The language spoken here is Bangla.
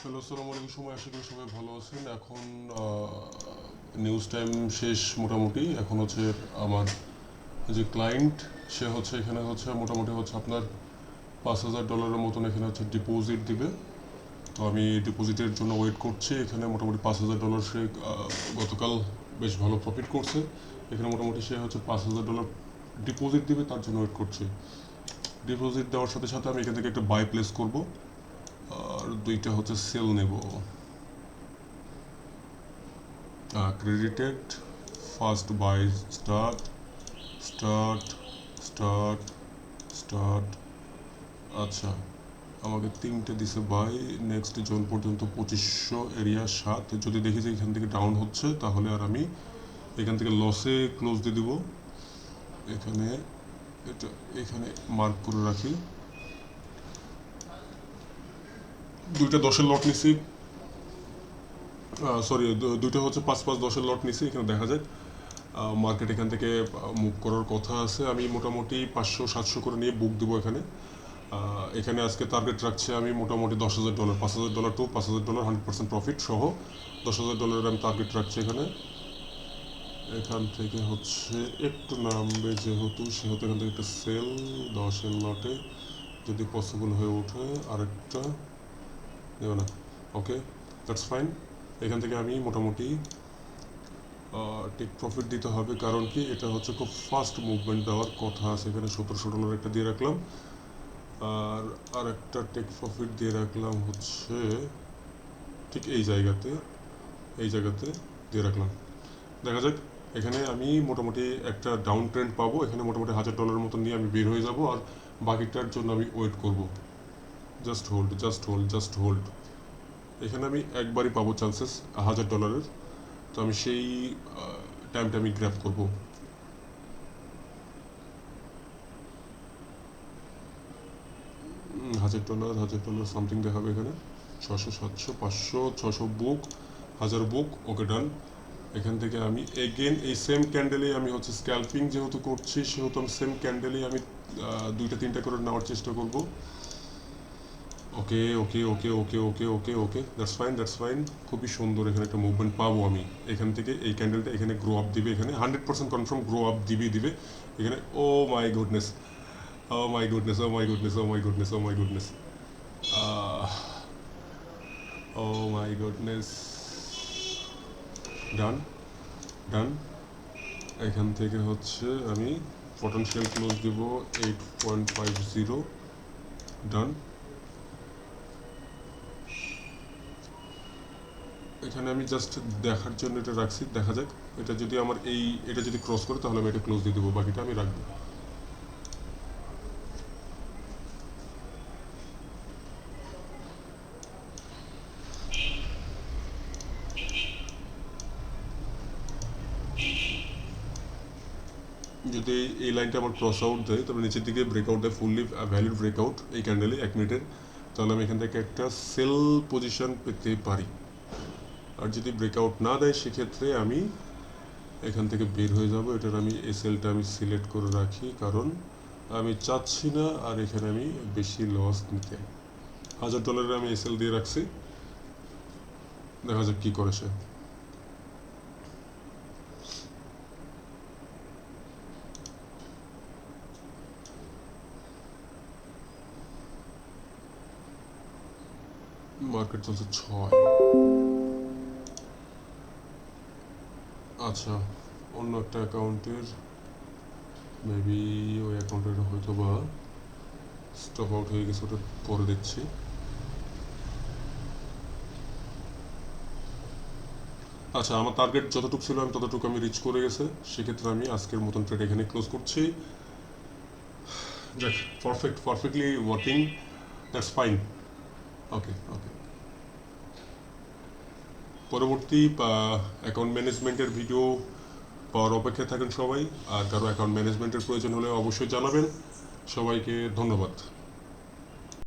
হ্যালো, আসসালামু আলাইকুম। আশা করি সবাই ভালো আছেন। এখন নিউজ টাইম শেষ মোটামুটি। এখন হচ্ছে আমার যে ক্লায়েন্ট, সে হচ্ছে এখানে হচ্ছে মোটামুটি হচ্ছে আপনার $5,000 মতন এখানে হচ্ছে ডিপোজিট দিবে। তো আমি ডিপোজিটের জন্য ওয়েট করছি। এখানে মোটামুটি $5,000 সে গতকাল বেশ ভালো প্রফিট করছে। এখানে মোটামুটি সে হচ্ছে $5,000 ডিপোজিট দিবে, তার জন্য ওয়েট করছি। ডিপোজিট দেওয়ার সাথে সাথে আমি এখান থেকে একটা বাই প্লেস করব, আর দুইটা হচ্ছে সেল নেব। credited first buy, start start start start। আচ্ছা, আমাকে তিনটে দিছে বাই। নেক্সট জোন পর্যন্ত 2500, এরিয়া 7। যদি দেখি যে এখান থেকে ডাউন হচ্ছে, তাহলে আর আমি এখান থেকে লসে ক্লোজ দিয়ে দিব। এখানে এটা এখানে মার্ক করে রাখি। দুইটা 10-এর লট নিছি, সরি, দুইটা হচ্ছে 5-5-10-এর লট নিছি। এখানে দেখা যায় মার্কেট এখান থেকে মুভ করার কথা আছে। আমি মোটামুটি 500-700 করে নিয়ে বুক দেবো এখানে। এখানে আজকে টার্গেট রাখছি আমি মোটামুটি $10,000, $5,000 টু $5,000 100% প্রফিট সহ $10,000 আমি টার্গেট রাখছি এখানে। এখান থেকে হচ্ছে একটু নামবে যেহেতু, সেহেতু এখান থেকে একটা সেল 10-এর লটে যদি পসিবল হয়ে ওঠে। আরেকটা দেবে না, ওকে, দ্যাটস ফাইন। এখান থেকে আমি মোটামুটি টেক প্রফিট দিতে হবে, কারণ কি এটা হচ্ছে খুব ফাস্ট মুভমেন্ট দেওয়ার কথা আছে। এখানে $1,700 একটা দিয়ে রাখলাম, আর আরেকটা টেক প্রফিট দিয়ে রাখলাম হচ্ছে ঠিক এই জায়গাতে দিয়ে রাখলাম। দেখা যাক, এখানে আমি মোটামুটি একটা ডাউন ট্রেন্ড পাবো। এখানে মোটামুটি $1,000 মতন নিয়ে আমি বের হয়ে যাব, আর বাকিটার জন্য আমি ওয়েট করব। Just hold, just hold, just hold. এখানে আমি একবারই পাবো চান্সেস $1,000। তো আমি সেই টাইমটা আমি গ্র্যাব করব। $1,000 সামথিং দেখাবে এখানে। 600, 700, 500, 600 বুক, 1000 বুক, ওকে ডান। এখান থেকে আমি এগেন এই সেম ক্যান্ডেলেই আমি হচ্ছে স্ক্যাল্পিং যেহেতু করছি, সেহেতু আমি সেম ক্যান্ডেলেই আমি 2-3টা করে নেওয়ার চেষ্টা করব। ওকে ওকে ওকে ওকে ওকে ওকে ওকে, দ্যাটস ফাইন, দ্যাটস ফাইন। খুবই সুন্দর এখানে একটা মুভমেন্ট পাবো আমি এখান থেকে। এই ক্যান্ডেলটা এখানে গ্রো আপ দিবে, এখানে 100% কনফার্ম গ্রো আপ দিবে এখানে। Oh my goodness, oh my goodness, oh my goodness, oh my goodness, oh my goodness, oh my goodness. Done, done. এখান থেকে হচ্ছে আমি পটেনশিয়াল ক্লোজ দিব 8.50। ডান। এখানে আমি জাস্ট দেখার জন্য এটা রাখছি, দেখা যাক। এটা যদি আমার এটা যদি ক্রস করে, তাহলে আমি এটা ক্লোজ দিয়ে দেবো, বাকিটা আমি রাখবো। যদি এই লাইনটা আমার ক্রস আউট দেয়, তবে নিচের দিকে ব্রেকআউট দেয়, ফুললি ভ্যালিড ব্রেকআউট এই ক্যান্ডেলে 1 মিনিটের, তাহলে আমি এখান থেকে একটা সেল পজিশন পেতে পারি। আর যদি ব্রেকআউট না দেয়, সেক্ষেত্রে আমি এখান থেকে বের হয়ে যাব। এটার আমি এই সেলটা আমি সিলেক্ট করে রাখি, কারণ আমি চাচ্ছি না আর এখানে আমি বেশি লস নিতে। $1,000 আমি এই সেল দিয়ে রাখছি, দেখা যাক কী করে সে। মার্কেট চলছে 6। আচ্ছা, অন্য একটা অ্যাকাউন্টের মেবি, ওই অ্যাকাউন্টের হয়তো বা স্টপ আউট হয়ে গেছে, ওটা পরে দেখছি। আচ্ছা, আমার টার্গেট যতটুকু ছিল আমি ততটুকু আমি রিচ করে গেছে। সেক্ষেত্রে আমি আজকের মতন ট্রেড এখানে ক্লোজ করছি। যাক, পারফেক্টলি ওয়ার্কিং, দ্যাটস ফাইন। ওকে ওকে, পরবর্তী অ্যাকাউন্ট ম্যানেজমেন্টের ভিডিও পাওয়ার অপেক্ষায় থাকেন সবাই। আর কারো অ্যাকাউন্ট ম্যানেজমেন্টের প্রয়োজন হলে অবশ্যই জানাবেন। সবাইকে ধন্যবাদ।